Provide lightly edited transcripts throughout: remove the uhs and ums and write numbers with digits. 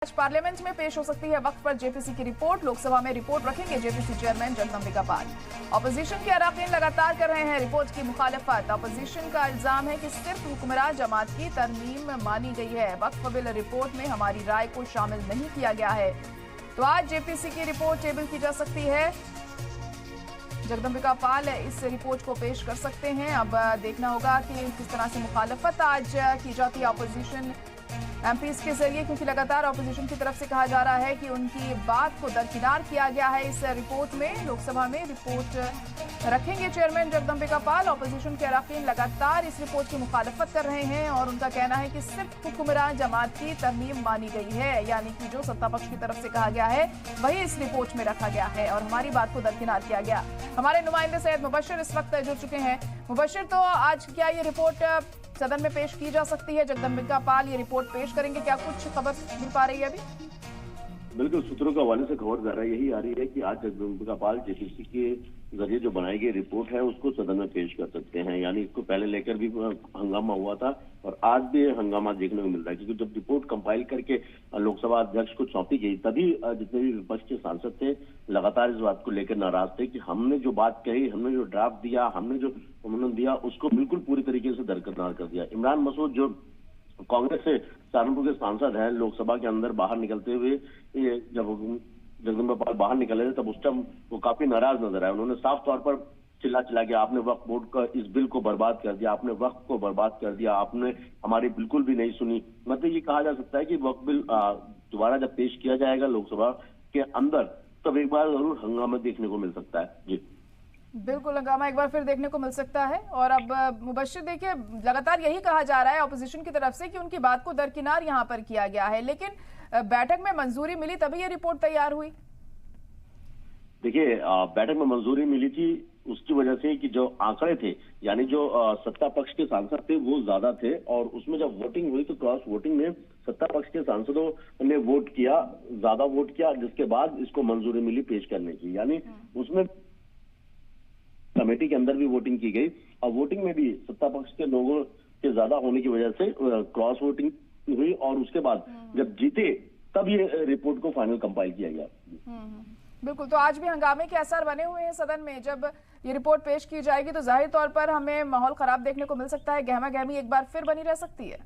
आज पार्लियामेंट में पेश हो सकती है वक्त पर जेपीसी की रिपोर्ट। लोकसभा में रिपोर्ट रखेंगे JPC chairman Jagdambika Pal. Opposition के अराकीन लगातार कर रहे हैं रिपोर्ट की मुखालफत। ऑपोजिशन का इल्जाम है कि सिर्फ हुक्मरान जमात की तरमीम मानी गई है। वक्फ बिल रिपोर्ट में हमारी राय को शामिल नहीं किया गया है। तो आज जेपीसी की रिपोर्ट टेबल की जा सकती है। जगदम्बिका पाल इस रिपोर्ट को पेश कर सकते हैं। अब देखना होगा कि किस तरह से मुखालफत आज की जाती है ऑपोजिशन एमपीज के जरिए, क्योंकि लगातार ऑपोजिशन की तरफ से कहा जा रहा है कि उनकी बात को दरकिनार किया गया है इस रिपोर्ट में। लोकसभा में रिपोर्ट रखेंगे चेयरमैन जगदम्बिका पाल। ऑपोजिशन के अराकीन लगातार इस रिपोर्ट की मुखालफत कर रहे हैं और उनका कहना है कि सिर्फ हुक्मरान जमात की तरमीम मानी गई है, यानी कि जो सत्ता पक्ष की तरफ से कहा गया है वही इस रिपोर्ट में रखा गया है और हमारी बात को दरकिनार किया गया। हमारे नुमाइंदे सैयद मुबशिर इस वक्त जुड़ चुके हैं। मुबशिर, तो आज क्या ये रिपोर्ट सदन में पेश की जा सकती है? जगदम्बिका पाल ये रिपोर्ट पेश करेंगे, क्या कुछ खबर मिल पा रही है अभी? बिल्कुल, सूत्रों के हवाले से खबर ज़रा यही आ रही है कि आज जगदम्बिका पाल जेपीसी के जरिए जो बनाई गई रिपोर्ट है उसको सदन में पेश कर सकते हैं। यानी इसको पहले लेकर भी हंगामा हुआ था और आज भी हंगामा देखने को मिल रहा है, क्योंकि जब रिपोर्ट कंपाइल करके लोकसभा अध्यक्ष को सौंपी गई तभी जितने भी विपक्ष के सांसद थे लगातार इस बात को लेकर नाराज थे कि हमने जो बात कही, हमने जो ड्राफ्ट दिया, हमने जो उन्होंने दिया उसको बिल्कुल पूरी तरीके से दरकिनार कर दिया। इमरान मसूद जो कांग्रेस से सहारनपुर के सांसद हैं, लोकसभा के अंदर बाहर निकलते हुए जब जगदम्बिका पाल बाहर निकले थे तब उस टाइम वो काफी नाराज नजर आए। उन्होंने साफ तौर पर चिल्ला के आपने वक्फ बोर्ड का इस बिल को बर्बाद कर दिया, आपने वक्फ को बर्बाद कर दिया, आपने हमारी बिल्कुल भी नहीं सुनी। मतलब ये कहा जा सकता है कि वक्फ बिल दोबारा जब पेश किया जाएगा लोकसभा के अंदर तब एक बार जरूर हंगामा देखने को मिल सकता है। जी बिल्कुल, हंगामा एक बार फिर देखने को मिल सकता है। और अब मुबशिर, देखिए लगातार यही कहा जा रहा है ऑपोजिशन की तरफ से कि उनकी बात को दरकिनार यहाँ पर किया गया है, लेकिन बैठक में मंजूरी मिली तभी ये रिपोर्ट तैयार हुई। देखिए, बैठक में मंजूरी मिली थी उसकी वजह से कि जो आंकड़े थे, यानी जो सत्ता पक्ष के सांसद थे वो ज्यादा थे और उसमें जब वोटिंग हुई तो क्रॉस वोटिंग में सत्ता पक्ष के सांसदों ने वोट किया, ज्यादा वोट किया, जिसके बाद इसको मंजूरी मिली पेश करने की। यानी उसमें कमेटी के अंदर भी वोटिंग की गई और वोटिंग में भी सत्ता पक्ष के लोगों के ज्यादा होने की वजह से क्रॉस वोटिंग हुई और उसके बाद जब जीते तब ये रिपोर्ट को फाइनल कंपाइल किया गया। बिल्कुल, तो आज भी हंगामे के असर बने हुए हैं सदन में। जब ये रिपोर्ट पेश की जाएगी तो जाहिर तौर पर हमें माहौल खराब देखने को मिल सकता है, गहमा गहमी एक बार फिर बनी रह सकती है।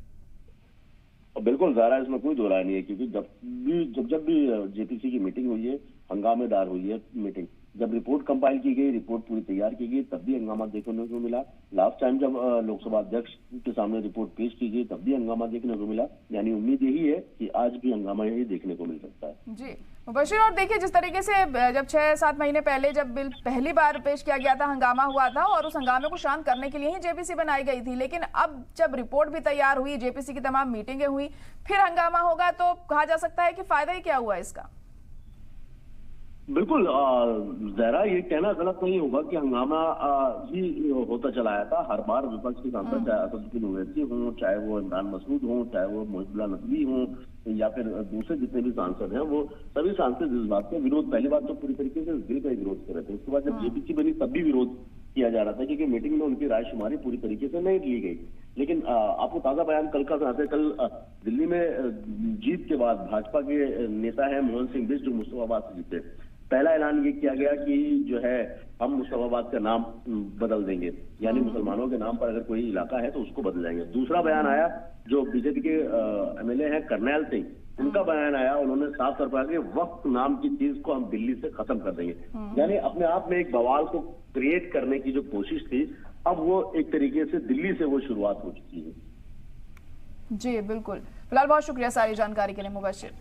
बिल्कुल ज़ारा, इसमें कोई दो राय नहीं है, क्योंकि जब भी जेपीसी की मीटिंग हुई है हंगामेदार हुई है मीटिंग। जब रिपोर्ट कंपाइल की गई, रिपोर्ट पूरी तैयार की गई, तब भी हंगामा देखने को मिला। लास्ट टाइम जब लोकसभा अध्यक्ष के सामने रिपोर्ट पेश की गई तब भी हंगामा देखने को मिला। यानी उम्मीद यही है कि आज भी हंगामा यही देखने को मिल सकता है। जी मुबशिर, और देखिए जिस तरीके से जब 6-7 महीने पहले जब बिल पहली बार पेश किया गया था, हंगामा हुआ था और उस हंगामे को शांत करने के लिए ही जेपीसी बनाई गई थी, लेकिन अब जब रिपोर्ट भी तैयार हुई, जेपीसी की तमाम मीटिंगें हुई, फिर हंगामा होगा, तो कहा जा सकता है कि फायदा ही क्या हुआ इसका? बिल्कुल, जरा ये कहना गलत नहीं होगा कि हंगामा ही होता चला आया था। हर बार विपक्ष के सांसद, चाहे असदुद्दीन ओवैसी हों, चाहे वो इमरान मसूद हों, चाहे वो मोहिबुल्लाह नकवी हों या फिर दूसरे जितने भी सांसद हैं, वो सभी सांसद इस बात का विरोध, पहली बात तो पूरी तरीके से इस बिल का विरोध कर रहे थे। उसके बाद जब जेपीसी बनी तब भी विरोध किया जा रहा था, क्योंकि मीटिंग में उनकी राय शुमारी पूरी तरीके से नहीं ली गई। लेकिन आपको ताजा बयान कल का सुनाते, कल दिल्ली में जीत के बाद भाजपा के नेता है मोहन सिंह बिष्ट, जो मुस्तफाबाद से जीते, पहला ऐलान ये किया गया कि जो है हम मुस्तफाबाद का नाम बदल देंगे, यानी मुसलमानों के नाम पर अगर कोई इलाका है तो उसको बदल जाएंगे। दूसरा बयान आया जो बीजेपी के एमएलए हैं करनैल सिंह, उनका बयान आया, उन्होंने साफ तौर पर कहा वक्त नाम की चीज को हम दिल्ली से खत्म कर देंगे। यानी अपने आप में एक बवाल को क्रिएट करने की जो कोशिश थी, अब वो एक तरीके से दिल्ली से वो शुरुआत हो चुकी है। जी बिल्कुल, फिलहाल बहुत शुक्रिया सारी जानकारी के लिए मुबशिर।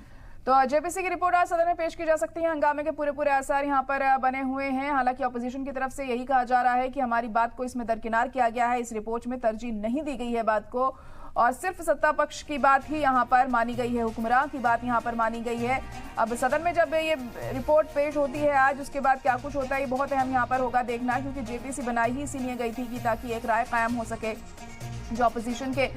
तो जेपीसी की रिपोर्ट आज सदन में पेश की जा सकती है। हंगामे के पूरे असर यहाँ पर बने हुए हैं। हालांकि ऑपोजिशन की तरफ से यही कहा जा रहा है कि हमारी बात को इसमें दरकिनार किया गया है, इस रिपोर्ट में तरजीह नहीं दी गई है बात को और सिर्फ सत्ता पक्ष की बात ही यहाँ पर मानी गई है, हुक्मरान की बात यहाँ पर मानी गई है। अब सदन में जब ये रिपोर्ट पेश होती है आज, उसके बाद क्या कुछ होता है ये बहुत अहम यहाँ पर होगा देखना, क्योंकि जेपीसी बनाई ही इसीलिए गई थी कि ताकि एक राय कायम हो सके। जो अपोजिशन के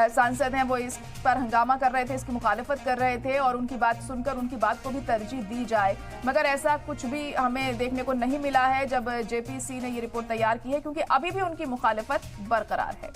सांसद हैं वो इस पर हंगामा कर रहे थे, इसकी मुखालफत कर रहे थे और उनकी बात सुनकर उनकी बात को भी तरजीह दी जाए, मगर ऐसा कुछ भी हमें देखने को नहीं मिला है जब जेपीसी ने ये रिपोर्ट तैयार की है, क्योंकि अभी भी उनकी मुखालफत बरकरार है।